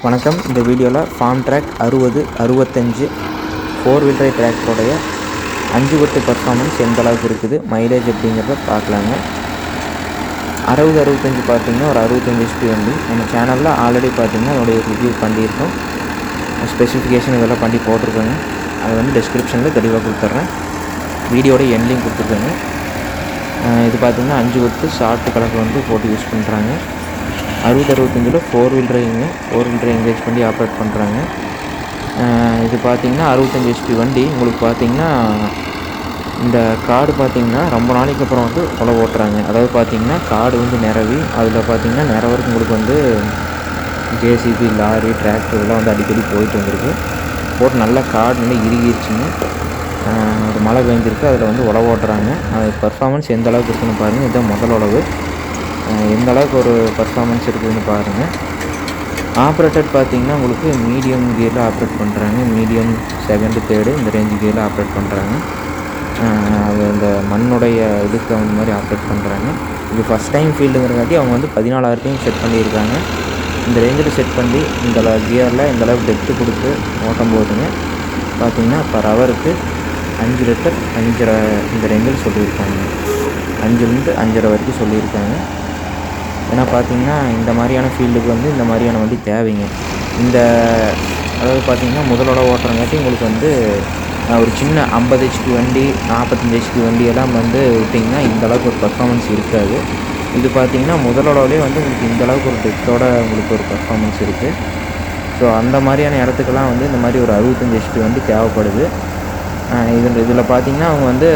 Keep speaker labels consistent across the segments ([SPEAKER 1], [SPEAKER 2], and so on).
[SPEAKER 1] வணக்கம். இந்த வீடியோவில் Farmtrac 6065 4 wheel drive டிராக்டருடைய 5 கொத்து பர்ஃபார்மன்ஸ் எந்த அளவுக்கு இருக்குது, மைலேஜ் எப்படிங்கிறத பார்க்கலாங்க. 6065 பார்த்திங்கன்னா ஒரு 65 HP வண்டி. நம்ம சேனலில் ஆல்ரெடி பார்த்திங்கன்னா அதோடைய ரிவ்யூ பண்ணியிருக்கோம், ஸ்பெசிஃபிகேஷன் இதெல்லாம் பண்ணி போட்டிருக்கோங்க. அதை வந்து டிஸ்கிரிப்ஷனில் தெளிவாக கொடுத்துட்றேன், வீடியோட எண்ட்லையும் கொடுத்துருக்கேங்க. இது பார்த்திங்கன்னா 5 கொத்து ஷார்ட் கலர் வந்து போட்டு யூஸ் பண்ணுறாங்க. 6065 4 wheel driveங்க, 4 wheel drive என்கேஜ் பண்ணி ஆப்ரேட் பண்ணுறாங்க. இது பார்த்திங்கன்னா 65 HP வண்டி. உங்களுக்கு பார்த்திங்கன்னா இந்த காடு பார்த்திங்கன்னா ரொம்ப நாளைக்கு அப்புறம் வந்து உழவு ஓட்டுறாங்க. அதாவது பார்த்திங்கன்னா காடு வந்து நிரவி அதில் பார்த்திங்கன்னா நிறவருக்கு உங்களுக்கு வந்து ஜேசிபி, லாரி, டிராக்டர் இதெல்லாம் வந்து அடிக்கடி போயிட்டு வந்திருக்கு. போட்டு நல்லா காடு நல்லா இறுகிடுச்சுங்க. ஒரு மழை பெஞ்சிருக்கு, அதில் வந்து உழவு ஓட்டுறாங்க. அது பர்ஃபார்மன்ஸ் எந்த அளவுக்கு இருக்குன்னு பாருங்கள். இதுதான் முதல் உழவு. எந்த அளவுக்கு ஒரு பர்ஃபார்மன்ஸ் இருக்குதுன்னு பாருங்கள். ஆப்ரேட்டட் பார்த்திங்கன்னா உங்களுக்கு மீடியம் கியரில் ஆப்ரேட் பண்ணுறாங்க. மீடியம், செகண்டு, தேர்டு இந்த ரேஞ்சு கியரில் ஆப்ரேட் பண்ணுறாங்க. அது அந்த மண்ணுடைய இதுக்கு தகுந்த மாதிரி ஆப்ரேட் பண்ணுறாங்க. இது ஃபஸ்ட் டைம் ஃபீல்டுங்கிறங்காட்டி அவங்க வந்து 14,000 ரூபாயும் செட் பண்ணியிருக்காங்க. இந்த ரேஞ்சில் செட் பண்ணி இந்த கியரில் இந்த அளவுக்கு டெப்த்து கொடுத்து ஓட்டும் போதுங்க பார்த்திங்கன்னா பர் ஹவருக்கு 5 லிட்டர் 5.5 இந்த ரேஞ்சில் சொல்லியிருக்காங்க. 5லேருந்து 5.5 வரைக்கும் சொல்லியிருக்காங்க. ஏன்னா பார்த்திங்கன்னா இந்த மாதிரியான ஃபீல்டுக்கு வந்து இந்த மாதிரியான வண்டி தேவைங்க. அதாவது பார்த்திங்கன்னா முதலோட ஓட்டுறங்காட்டி உங்களுக்கு வந்து ஒரு சின்ன 50 HP வண்டி, 45 HP வண்டியெல்லாம் வந்து விட்டிங்கன்னா இந்தளவுக்கு ஒரு பர்ஃபார்மன்ஸ் இருக்காது. இது பார்த்திங்கன்னா முதலோடவே வந்து உங்களுக்கு இந்தளவுக்கு ஒரு டெப்த்தோட உங்களுக்கு ஒரு பர்ஃபார்மன்ஸ் இருக்குது. ஸோ அந்த மாதிரியான இடத்துக்கெல்லாம் வந்து இந்த மாதிரி ஒரு 65 HP வண்டி தேவைப்படுது. இதில் பார்த்திங்கன்னா அவங்க வந்து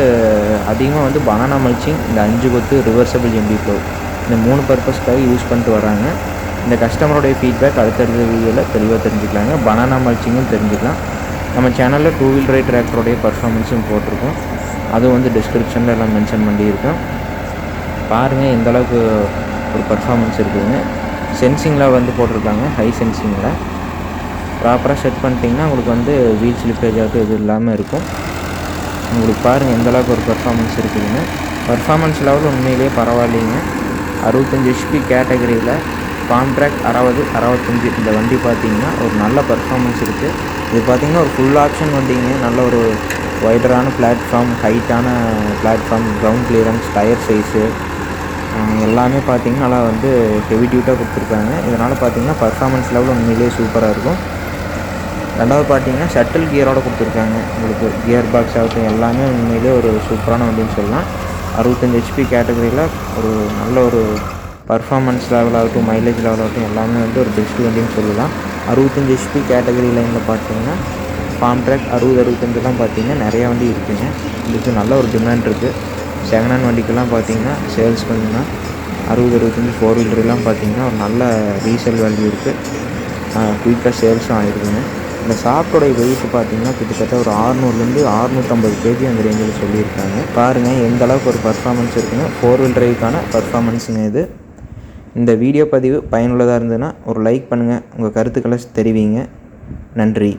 [SPEAKER 1] அதிகமாக வந்து பனானா மல்ச்சிங், இந்த 5 கொத்து, ரிவர்சபிள் எம்பி ப்ளோ இந்த 3 பர்பஸ்க்காக யூஸ் பண்ணிட்டு வராங்க. இந்த கஸ்டமருடைய ஃபீட்பேக் அடுத்தடுத்த வீடியோவில் தெளிவாக தெரிஞ்சுக்கலாங்க. பனானா மல்ச்சிங்கும் தெரிஞ்சுக்கலாம். நம்ம சேனலில் 2 wheel drive டிராக்டருடைய பர்ஃபார்மன்ஸும் போட்டிருக்கோம், அதுவும் வந்து டிஸ்கிரிப்ஷனில் எல்லாம் மென்ஷன் பண்ணியிருக்கோம். பாருங்கள் எந்த அளவுக்கு ஒரு பர்ஃபார்மன்ஸ் இருக்குதுன்னு. சென்சிங்கில் வந்து போட்டிருக்காங்க, ஹை சென்சிங்கில் ப்ராப்பராக செட் பண்ணிட்டிங்கன்னா உங்களுக்கு வந்து வீல் ஸ்லிப்பேஜ் ஆகும் இது இல்லாமல் இருக்கும். உங்களுக்கு பாருங்கள் எந்த அளவுக்கு ஒரு பர்ஃபார்மன்ஸ் இருக்குதுன்னு. பர்ஃபார்மன்ஸ் லெவல் உண்மையிலேயே பரவாயில்லைங்க. 65 HP கேட்டகரியில் Farmtrac 6065 இந்த வண்டி பார்த்திங்கன்னா ஒரு நல்ல பர்ஃபார்மன்ஸ் இருக்குது. இது பார்த்திங்கன்னா ஒரு ஃபுல் ஆப்ஷன் வண்டிங்க. நல்ல ஒரு வைடரான பிளாட்ஃபார்ம், ஹைட்டான platform, ground clearance, tyre size எல்லாமே பார்த்திங்கன்னா நல்லா வந்து ஹெவி டியூட்டாக கொடுத்துருக்காங்க. இதனால் பார்த்திங்கன்னா பர்ஃபார்மன்ஸ் லெவல் உண்மையிலேயே சூப்பராக இருக்கும். ரெண்டாவது பார்த்திங்கன்னா ஷட்டில் கியரோடு கொடுத்துருக்காங்க. உங்களுக்கு கியர் பாக்ஸ் ஆகட்டும் எல்லாமே உண்மையிலே ஒரு சூப்பரான வண்டின்னு சொல்லலாம். 65 HP கேட்டகரியில் ஒரு நல்ல ஒரு பர்ஃபார்மன்ஸ் லெவலாகட்டும், மைலேஜ் லெவலாகட்டும் எல்லாமே வந்து ஒரு பெஸ்ட் வண்டின்னு சொல்லலாம். 65 HP கேட்டகரி லைனில் பார்த்திங்கன்னா Farmtrac 6065 பார்த்திங்கன்னா நிறையா வண்டி இருக்குதுங்க. இதுக்கு நல்ல ஒரு டிமாண்ட் இருக்குது. செகண்ட் ஹேண்ட் வண்டிக்கெல்லாம் பார்த்திங்கன்னா சேல்ஸ் பண்ணிங்கன்னா 6065 4 wheel driveலாம் பார்த்திங்கன்னா ஒரு நல்ல ரீசேல் வேல்யூ இருக்குது. குயிக்காக சேல்ஸும் ஆகிருக்குங்க. இந்த ஷாப்டோடைய வெயிட் பார்த்திங்கன்னா கிட்டத்தட்ட ஒரு 600லேருந்து 650 kg அந்த ரேஞ்சில் சொல்லியிருக்காங்க. பாருங்கள் எந்த அளவுக்கு ஒரு பர்ஃபார்மன்ஸ் இருக்குங்க. 4 wheel driveக்கான பர்ஃபார்மன்ஸுங்க இது. இந்த வீடியோ பதிவு பயனுள்ளதாக இருந்ததுன்னா ஒரு லைக் பண்ணுங்கள், உங்கள் கருத்துக்களை தெரிவிங்க. நன்றி.